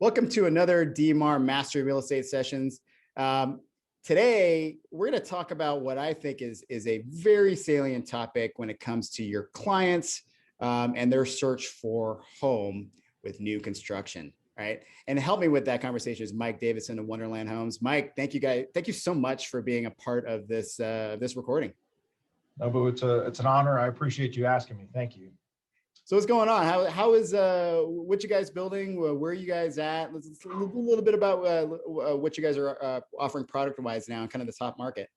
Welcome to another DMAR Mastery Real Estate Sessions. Today, we're going to talk about what I think is a very salient topic when it comes to your clients and their search for home with new construction, right? And to help me with that conversation is Mike Davidson of Wonderland Homes. Mike, thank you guys. Thank you so much for being a part of this recording. No, but it's an honor. I appreciate you asking me. Thank you. So what's going on? How is what you guys building? Where are you guys at? Let's a little bit about what you guys are offering product wise now, and kind of the top market.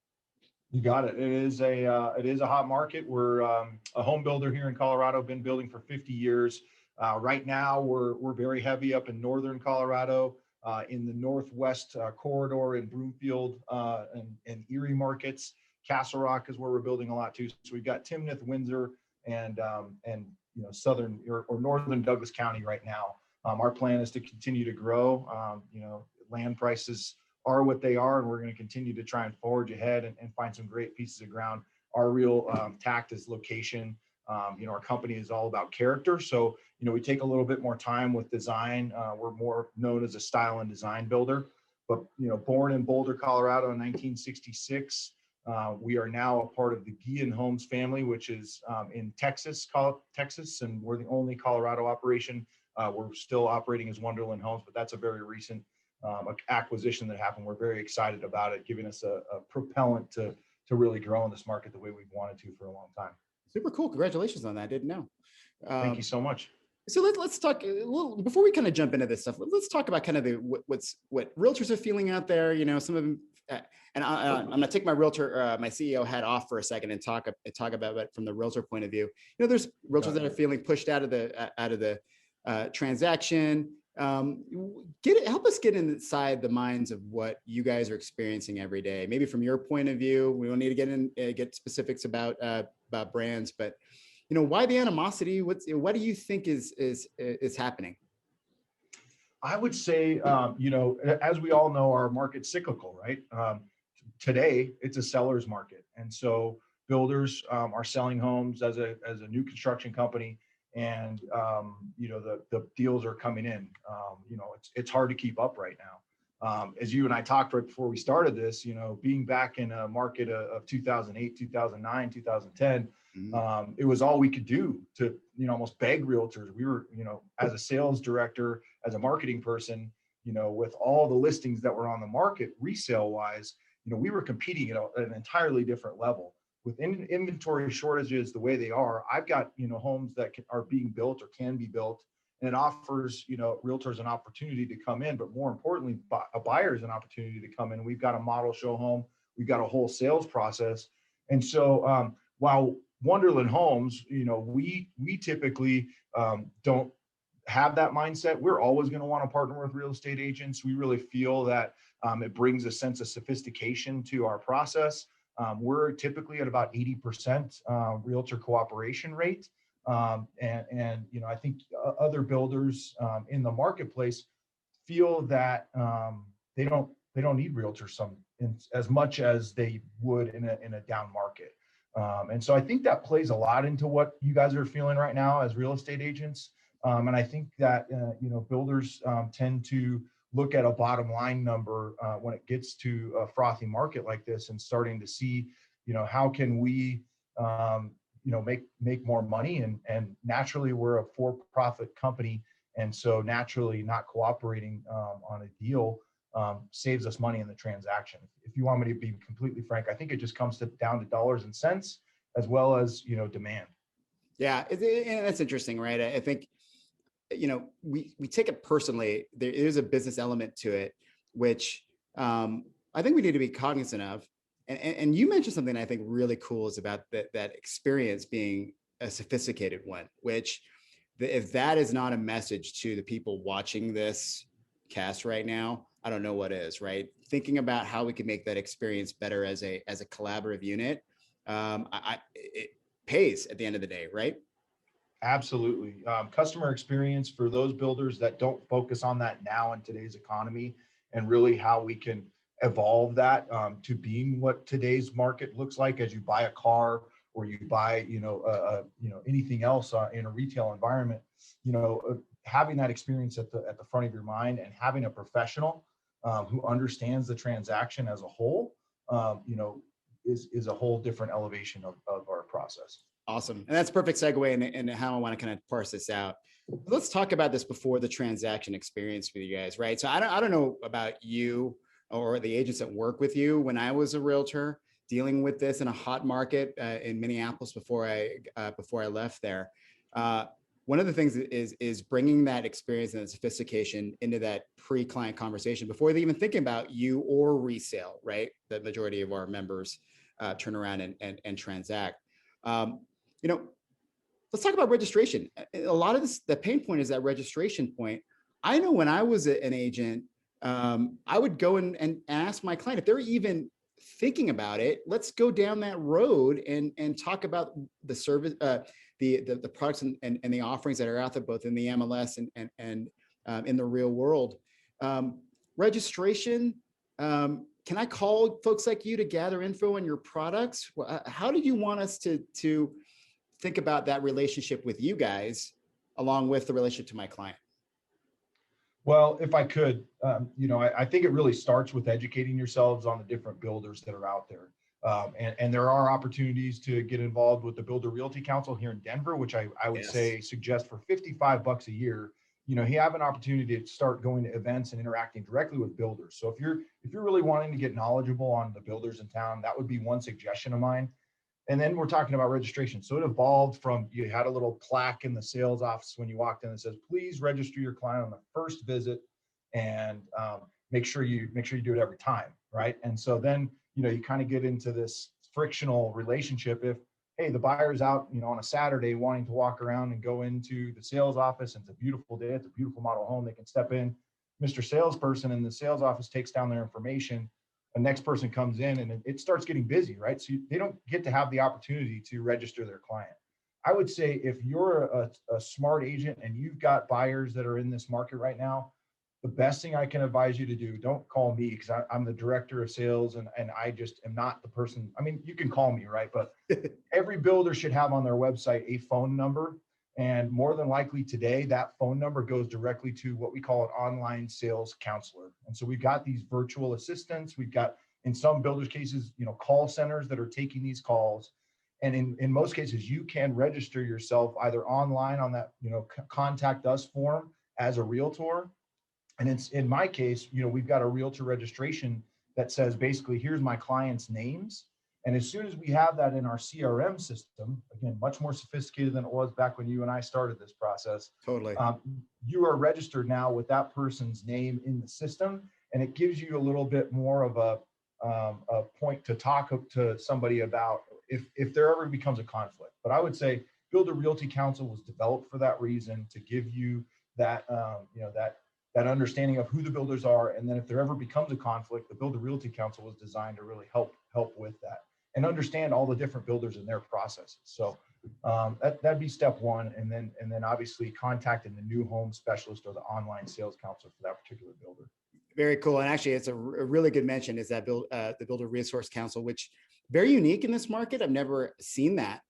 You got it. It is a hot market. We're a home builder here in Colorado. Been building for 50 years. Right now, we're very heavy up in northern Colorado, in the northwest corridor in Broomfield and Erie markets. Castle Rock is where we're building a lot too. So we've got Timnath, Windsor, and southern or northern Douglas County right now. Our plan is to continue to grow. Land prices are what they are, and we're going to continue to try and forge ahead and find some great pieces of ground. Our real tact is location. Our company is all about character. So, we take a little bit more time with design. We're more known as a style and design builder, but, born in Boulder, Colorado in 1966. We are now a part of the Guillen Homes family, which is in Texas, and we're the only Colorado operation. We're still operating as Wonderland Homes, but that's a very recent acquisition that happened. We're very excited about it, giving us a propellant to really grow in this market the way we've wanted to for a long time. Super cool. Congratulations on that. I didn't know. Thank you so much. So let's talk a little before we kind of jump into this stuff. Let's talk about kind of what realtors are feeling out there. Some of them, and I'm going to take my realtor, my CEO hat off for a second and talk about it from the realtor point of view. There's realtors that are feeling pushed out of the transaction. Help us get inside the minds of what you guys are experiencing every day. Maybe from your point of view. We don't need to get specifics about brands, but why the animosity? What do you think is happening? I would say, as we all know, our market's cyclical, right? Today, it's a seller's market. And so builders are selling homes as a new construction company, and, the deals are coming in. It's hard to keep up right now. As you and I talked right before we started this, being back in a market of 2008, 2009, 2010, it was all we could do to, almost beg realtors. We were, as a sales director, as a marketing person, with all the listings that were on the market resale wise, we were competing at an entirely different level. With inventory shortages the way they are, I've got, homes that are being built or can be built, and it offers, realtors an opportunity to come in, but more importantly, buyers an opportunity to come in. We've got a model show home. We've got a whole sales process. And so while Wonderland Homes, we typically don't have that mindset. We're always going to want to partner with real estate agents. We really feel that it brings a sense of sophistication to our process. We're typically at about 80% realtor cooperation rate. And I think other builders in the marketplace feel that they don't need realtors as much as they would in a down market. And so I think that plays a lot into what you guys are feeling right now as real estate agents. And I think that, builders tend to look at a bottom line number when it gets to a frothy market like this, and starting to see, how can we, make more money. And naturally, we're a for-profit company. And so naturally not cooperating on a deal saves us money in the transaction. If you want me to be completely frank, I think it just comes down to dollars and cents, as well as, demand. Yeah, and that's interesting, right? I think, we take it personally. There is a business element to it, which I think we need to be cognizant of. And you mentioned something I think really cool is about that experience being a sophisticated one, which if that is not a message to the people watching this cast right now, I don't know what is, right? Thinking about how we can make that experience better as a collaborative unit, it pays at the end of the day, right? Absolutely. Customer experience for those builders that don't focus on that now in today's economy, and really how we can evolve that to being what today's market looks like as you buy a car or you buy, anything else in a retail environment. having that experience at the front of your mind and having a professional who understands the transaction as a whole, is a whole different elevation of our process. Awesome. And that's a perfect segue into how I want to kind of parse this out. Let's talk about this before the transaction experience with you guys, right? So I don't know about you or the agents that work with you. When I was a realtor dealing with this in a hot market in Minneapolis before I left there, one of the things is bringing that experience and that sophistication into that pre-client conversation before they even think about you or resale, right? The majority of our members turn around and transact. Let's talk about registration. A lot of this, the pain point is that registration point. I know when I was an agent, I would go and ask my client if they're even thinking about it. Let's go down that road and talk about the service, the products and the offerings that are out there, both in the MLS and in the real world. Registration. Can I call folks like you to gather info on your products? How did you want us to think about that relationship with you guys, along with the relationship to my client? Well, if I could, I think it really starts with educating yourselves on the different builders that are out there. And there are opportunities to get involved with the Builder Realty Council here in Denver, which I would say suggest for $55 a year. You have an opportunity to start going to events and interacting directly with builders. So if you're really wanting to get knowledgeable on the builders in town, that would be one suggestion of mine. And then we're talking about registration. So it evolved from, you had a little plaque in the sales office when you walked in that says, please register your client on the first visit, and make sure you do it every time, right? And so then, you kind of get into this frictional relationship. If, hey, the buyer's out, on a Saturday wanting to walk around and go into the sales office, and it's a beautiful day, it's a beautiful model home, they can step in, Mr. Salesperson in the sales office takes down their information. The next person comes in and it starts getting busy, right? So they don't get to have the opportunity to register their client. I would say if you're a smart agent and you've got buyers that are in this market right now, the best thing I can advise you to do, don't call me because I'm the director of sales and I just am not the person. I mean, you can call me, right? But every builder should have on their website a phone number. And more than likely today, that phone number goes directly to what we call an online sales counselor. And so we've got these virtual assistants. We've got, in some builders' cases, call centers that are taking these calls. And in most cases, you can register yourself either online on that, contact us form as a realtor. And it's, in my case, we've got a realtor registration that says basically, here's my clients' names. And as soon as we have that in our CRM system, again, much more sophisticated than it was back when you and I started this process. Totally. You are registered now with that person's name in the system, and it gives you a little bit more of a point to talk to somebody about if there ever becomes a conflict. But I would say Builder Realty Council was developed for that reason, to give you that that understanding of who the builders are, and then if there ever becomes a conflict, the Builder Realty Council was designed to really help with that and understand all the different builders and their processes. So that'd be step one, and then obviously contacting the new home specialist or the online sales counselor for that particular builder. Very cool. And actually, it's a really good mention is that the Builder Resource Council, which very unique in this market. I've never seen that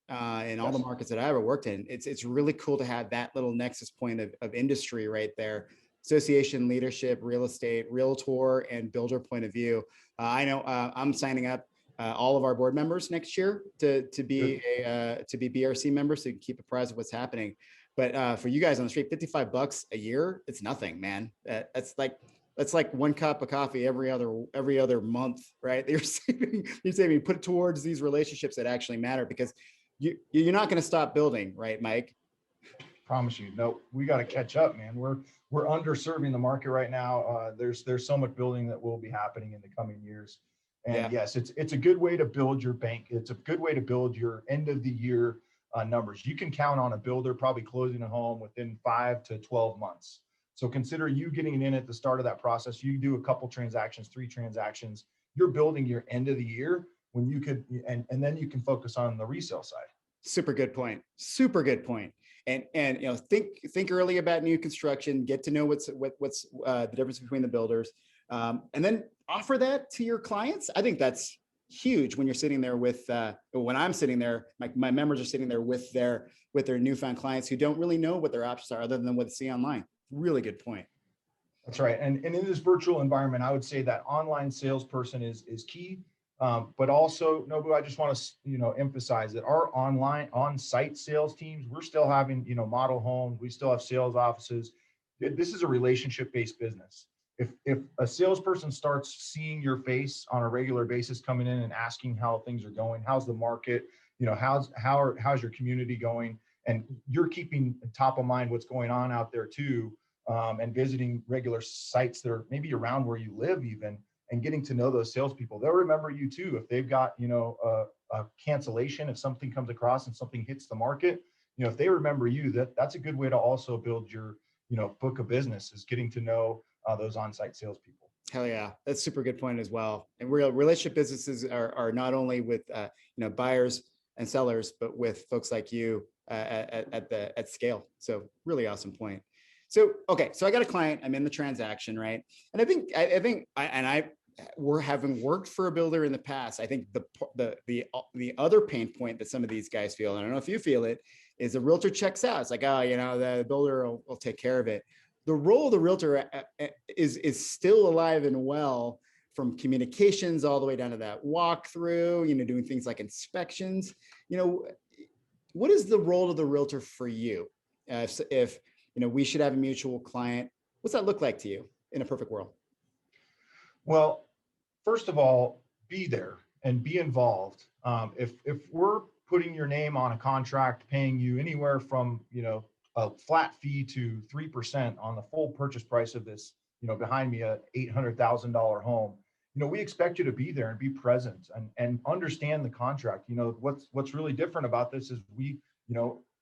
in all the markets that I ever worked in. It's really cool to have that little nexus point of industry right there. Association, leadership, real estate, realtor, and builder point of view. I know I'm signing up all of our board members next year to be BRC members to keep apprised of what's happening. But for you guys on the street, $55 a year, it's nothing, man. That's like one cup of coffee every other month, right? You're saving, put it towards these relationships that actually matter, because you're not going to stop building, right, Mike? Promise you, no, we got to catch up, man. We're underserving the market right now. There's so much building that will be happening in the coming years. And yes, it's a good way to build your bank. It's a good way to build your end of the year numbers. You can count on a builder probably closing a home within 5 to 12 months. So consider you getting in at the start of that process. You do a couple transactions, 3 transactions. You're building your end of the year when you could, and then you can focus on the resale side. Super good point. Super good point. And think early about new construction. Get to know what's the difference between the builders, and then offer that to your clients. I think that's huge when you're sitting there with, when I'm sitting there, my members are sitting there with their newfound clients who don't really know what their options are other than what they see online. Really good point. That's right. And in this virtual environment, I would say that online salesperson is key. But also, Nobu, I just want to, emphasize that our online on-site sales teams, we're still having, model homes. We still have sales offices. This is a relationship-based business. If a salesperson starts seeing your face on a regular basis, coming in and asking how things are going, how's the market, how's your community going, and you're keeping top of mind what's going on out there too, and visiting regular sites that are maybe around where you live even, and getting to know those salespeople, they'll remember you too. If they've got, a cancellation, if something comes across and something hits the market, if they remember you, that's a good way to also build your, book of business, is getting to know those on-site salespeople. Hell yeah, that's a super good point as well. And real relationship businesses are not only with buyers and sellers, but with folks like you at scale. So really awesome point. So okay, so I got a client. I'm in the transaction, right? And I think we're having worked for a builder in the past. I think the other pain point that some of these guys feel, and I don't know if you feel it, is the realtor checks out. It's like, oh, the builder will take care of it. The role of the realtor is still alive and well, from communications all the way down to that walkthrough, doing things like inspections. What is the role of the realtor for you? If we should have a mutual client, what's that look like to you in a perfect world? Well, first of all, be there and be involved. If we're putting your name on a contract, paying you anywhere from, a flat fee to 3% on the full purchase price of this, behind me, a $800,000 home, we expect you to be there and be present and understand the contract. What's really different about this is we,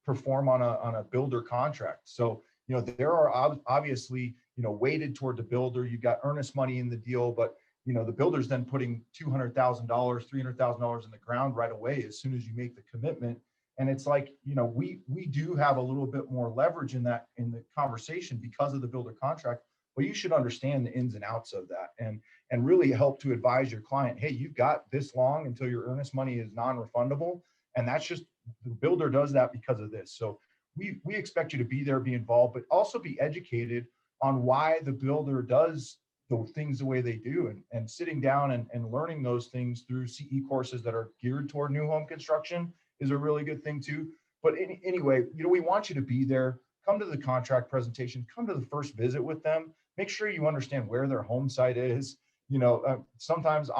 perform on a builder contract. So, there are obviously, weighted toward the builder. You've got earnest money in the deal, but the builder's then putting $200,000, $300,000 in the ground right away as soon as you make the commitment. And it's like, we do have a little bit more leverage in the conversation because of the builder contract, but you should understand the ins and outs of that and really help to advise your client, hey, you've got this long until your earnest money is non-refundable. And that's just, the builder does that because of this. So we expect you to be there, be involved, but also be educated on why the builder does the things the way they do, and sitting down and learning those things through CE courses that are geared toward new home construction is a really good thing too. But anyway, we want you to be there. Come to the contract presentation, come to the first visit with them, make sure you understand where their home site is. Oftentimes,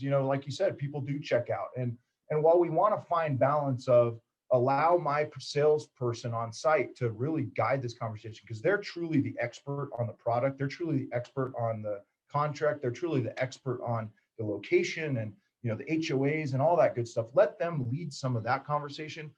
like you said, people do check out. And while we want to find balance of allow my salesperson on site to really guide this conversation, because they're truly the expert on the product. They're truly the expert on the contract. They're truly the expert on the location and, the HOAs and all that good stuff. Let them lead some of that conversation,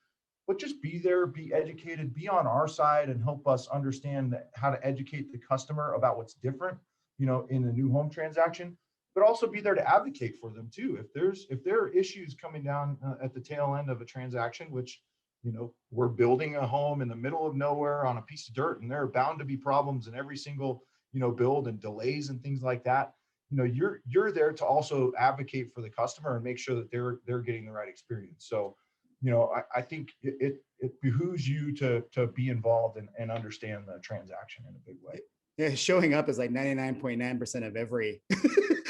but just be there, be educated, be on our side and help us understand how to educate the customer about what's different, in the new home transaction, but also be there to advocate for them too. If there are issues coming down at the tail end of a transaction, which, we're building a home in the middle of nowhere on a piece of dirt, and there are bound to be problems in every single, build, and delays and things like that. You're there to also advocate for the customer and make sure that they're getting the right experience. So, I think it behooves you to be involved and understand the transaction in a big way. Yeah, showing up is like 99.9% of every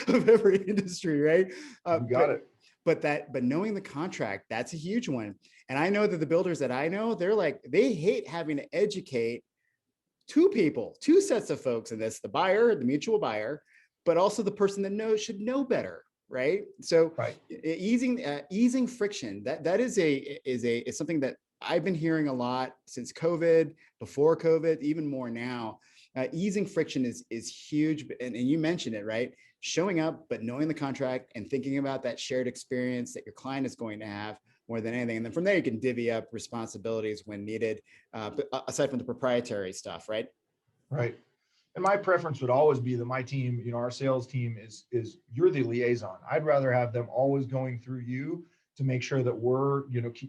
of every industry, right? You got it. But knowing the contract, that's a huge one. And I know that the builders that I know, they hate having to educate two sets of folks in this: the buyer, the mutual buyer, but also the person that should know better, right? So right. Easing friction, that is something that I've been hearing a lot since COVID, before COVID, even more now. Easing friction is huge, and you mentioned it, right? Showing up, but knowing the contract and thinking about that shared experience that your client is going to have more than anything. And then from there, you can divvy up responsibilities when needed, but aside from the proprietary stuff, right? Right. And my preference would always be that my team, our sales team is you're the liaison. I'd rather have them always going through you to make sure that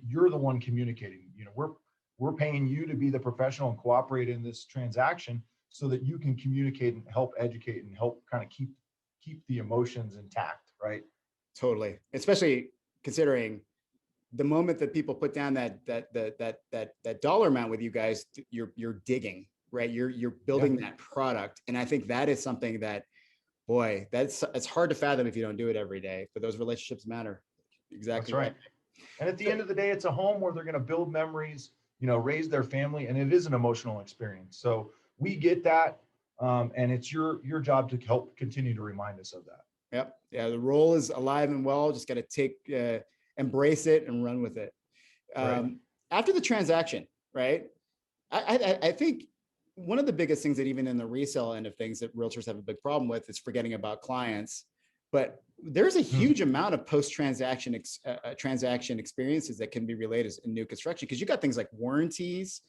you're the one communicating. We're paying you to be the professional and cooperate in this transaction so that you can communicate and help educate and help kind of keep the emotions intact, right? Totally. Especially considering the moment that people put down that dollar amount with you guys, you're digging, right? You're building that product. And I think that is something that, boy, it's hard to fathom if you don't do it every day, but those relationships matter. Exactly. That's right. And at the end of the day, it's a home where they're going to build memories, raise their family, and it is an emotional experience. So we get that. And it's your job to help continue to remind us of that. Yep. Yeah. The role is alive and well. Just got to embrace it and run with it. Right. After the transaction, right? I think one of the biggest things that even in the resale end of things that realtors have a big problem with is forgetting about clients. But there's a huge amount of post-transaction transaction experiences that can be related in new construction, because you got things like warranties,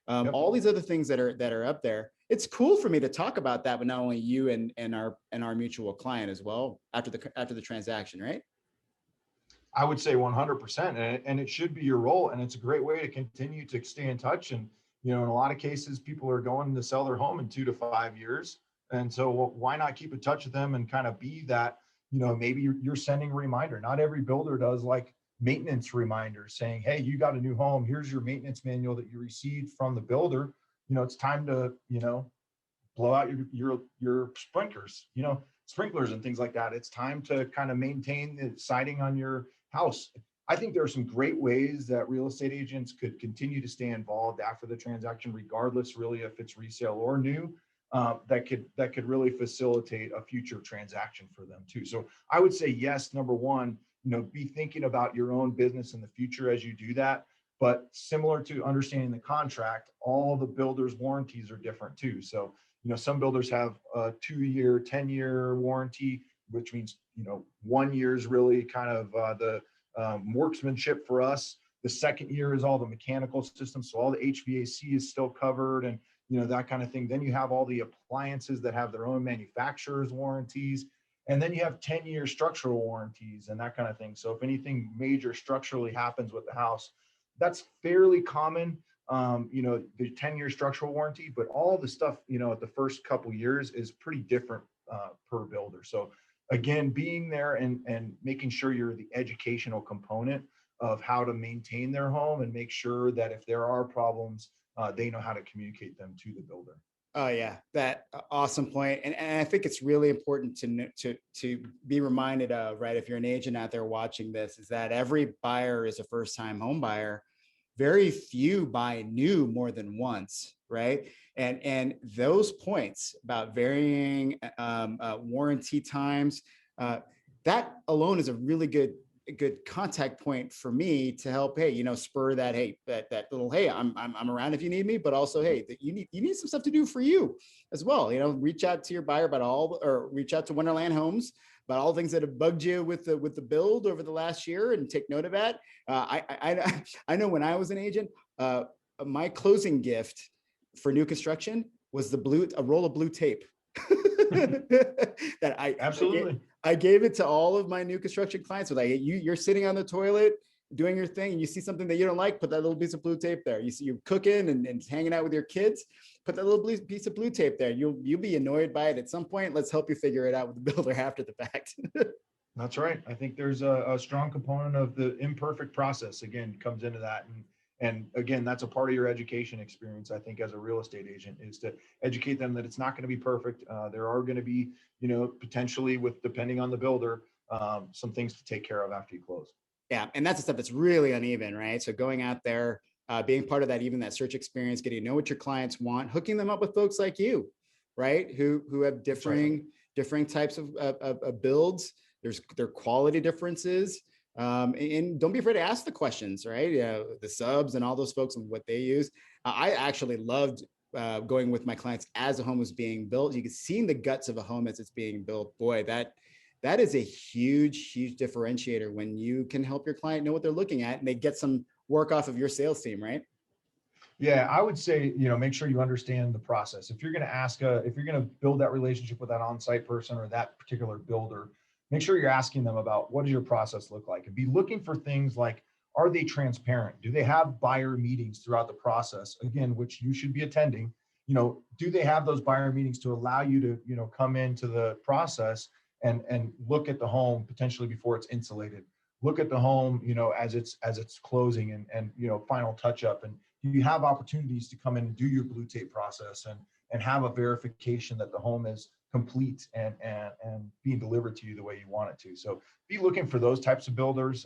all these other things that are up there. It's cool for me to talk about that, but not only you and our mutual client as well after the transaction, right? I would say 100%, and it should be your role, and it's a great way to continue to stay in touch. And in a lot of cases, people are going to sell their home in 2 to 5 years, and so why not keep in touch with them and kind of be that? Maybe you're sending a reminder. Not every builder does like maintenance reminders saying, "Hey, you got a new home. Here's your maintenance manual that you received from the builder. It's time to blow out your sprinklers and things like that. It's time to kind of maintain the siding on your house." I think there are some great ways that real estate agents could continue to stay involved after the transaction, regardless really if it's resale or new, that could really facilitate a future transaction for them too. So I would say yes, number one, be thinking about your own business in the future as you do that. But similar to understanding the contract, all the builders' warranties are different too. So some builders have a 2-year, 10-year warranty, which means 1 year is really kind of the workmanship for us. The second year is all the mechanical systems, so all the HVAC is still covered, and that kind of thing. Then you have all the appliances that have their own manufacturer's warranties, and then you have 10-year structural warranties and that kind of thing. So if anything major structurally happens with the house, that's fairly common. The 10-year structural warranty, but all the stuff, at the first couple years is pretty different per builder. So again, being there and making sure you're the educational component of how to maintain their home and make sure that if there are problems, they know how to communicate them to the builder. Oh yeah, that awesome point. And I think it's really important to be reminded of, right? If you're an agent out there watching this, is that every buyer is a first-time home buyer. Very few buy new more than once, right? And those points about varying warranty times, that alone is a really good contact point for me to help, hey, spur that, hey, that little, hey, I'm around if you need me, but also, hey, you need some stuff to do for you as well. Reach out to your buyer or reach out to Wonderland Homes about all the things that have bugged you with the build over the last year, and take note of that. I know when I was an agent, my closing gift for new construction was a roll of blue tape. That Absolutely. I gave it to all of my new construction clients. So like, you're sitting on the toilet doing your thing and you see something that you don't like, put that little piece of blue tape there. You see you're cooking and hanging out with your kids, put that little piece of blue tape there. You'll be annoyed by it at some point. Let's help you figure it out with the builder after the fact. That's right. I think there's a strong component of the imperfect process, again, comes into that. And again, that's a part of your education experience, I think, as a real estate agent, is to educate them that it's not going to be perfect. There are going to be, potentially, depending on the builder, some things to take care of after you close. Yeah. And that's the stuff that's really uneven, right? So going out there, being part of that, even that search experience, getting to know what your clients want, hooking them up with folks like you, right? Who have differing types of builds. There are quality differences. And don't be afraid to ask the questions, right? The subs and all those folks and what they use. I actually loved going with my clients as a home was being built. You can see the guts of a home as it's being built. Boy, that is a huge differentiator when you can help your client know what they're looking at and they get some work off of your sales team, right? Yeah, I would say, make sure you understand the process. If you're going to build that relationship with that on-site person or that particular builder, make sure you're asking them about what does your process look like, and be looking for things like, are they transparent? Do they have buyer meetings throughout the process? Again, which you should be attending. Do they have those buyer meetings to allow you to, come into the process and look at the home potentially before it's insulated. Look at the home, as it's closing and final touch up. And you have opportunities to come in and do your blue tape process and have a verification that the home is complete and being delivered to you the way you want it to. So be looking for those types of builders.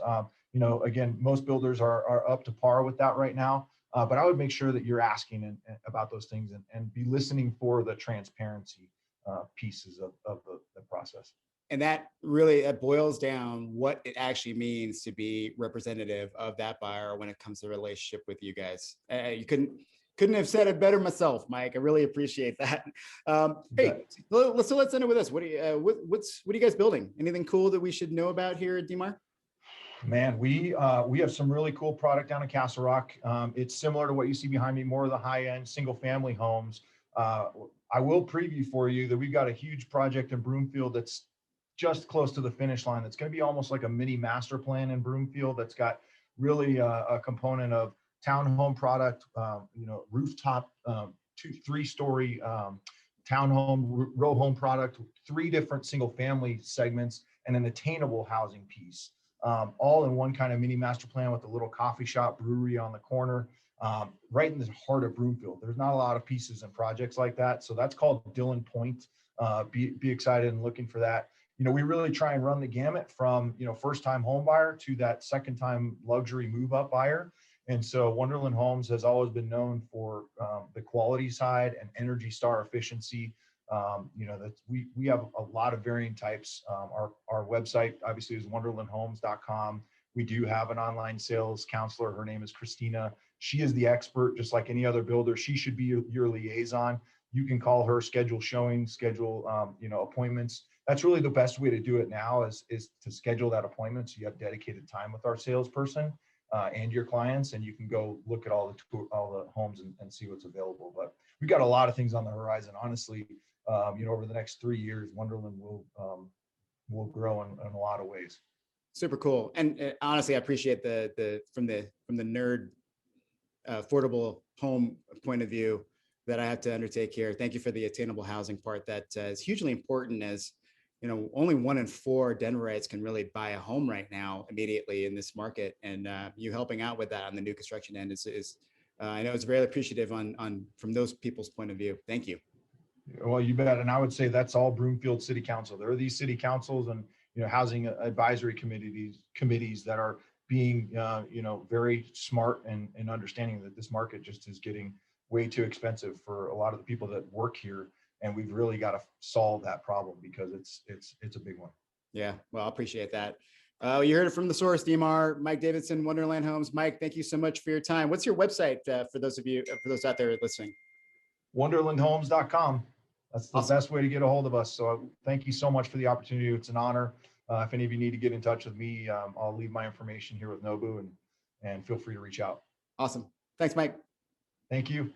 Again, most builders are up to par with that right now. But I would make sure that you're asking about those things and be listening for the transparency pieces of the process. And that really boils down what it actually means to be representative of that buyer when it comes to the relationship with you guys. You couldn't have said it better myself, Mike. I really appreciate that. Hey, so let's end it with this. What are you guys building? Anything cool that we should know about here at DMAR? Man, we have some really cool product down in Castle Rock. It's similar to what you see behind me, more of the high-end single-family homes. I will preview for you that we've got a huge project in Broomfield that's just close to the finish line. It's going to be almost like a mini master plan in Broomfield that's got really a component of townhome product, rooftop, 2-3-story townhome, row home product, 3 different single-family segments, and an attainable housing piece. All in one kind of mini master plan with a little coffee shop, brewery on the corner, right in the heart of Broomfield. There's not a lot of pieces and projects like that. So that's called Dillon Point. Be excited and looking for that. We really try and run the gamut from, first-time home buyer to that second-time luxury move-up buyer. And so Wonderland Homes has always been known for the quality side and Energy Star efficiency. That we have a lot of varying types. Our website obviously is wonderlandhomes.com. We do have an online sales counselor. Her name is Christina. She is the expert, just like any other builder. She should be your liaison. You can call her, schedule showings, schedule appointments. That's really the best way to do it now is to schedule that appointment. So you have dedicated time with our salesperson and your clients, and you can go look at all the homes and see what's available. But we've got a lot of things on the horizon. Honestly, over the next 3 years, Wonderland will grow in a lot of ways. Super cool. And honestly, I appreciate from the nerd affordable home point of view that I have to undertake here. Thank you for the attainable housing part. That is hugely important, as only 1 in 4 Denverites can really buy a home right now immediately in this market. And you helping out with that on the new construction end is I know it's very appreciative from those people's point of view. Thank you. Well, you bet. And I would say that's all Broomfield City Council. There are these city councils and housing advisory committees that are being very smart and understanding that this market just is getting way too expensive for a lot of the people that work here, and we've really got to solve that problem because it's a big one. Yeah, well, I appreciate that. You heard it from the source, DMAR, Mike Davidson, Wonderland Homes. Mike, thank you so much for your time. What's your website for those out there listening? Wonderlandhomes.com. That's the best way to get a hold of us. So thank you so much for the opportunity. It's an honor. If any of you need to get in touch with me, I'll leave my information here with Nobu and feel free to reach out. Awesome. Thanks, Mike. Thank you.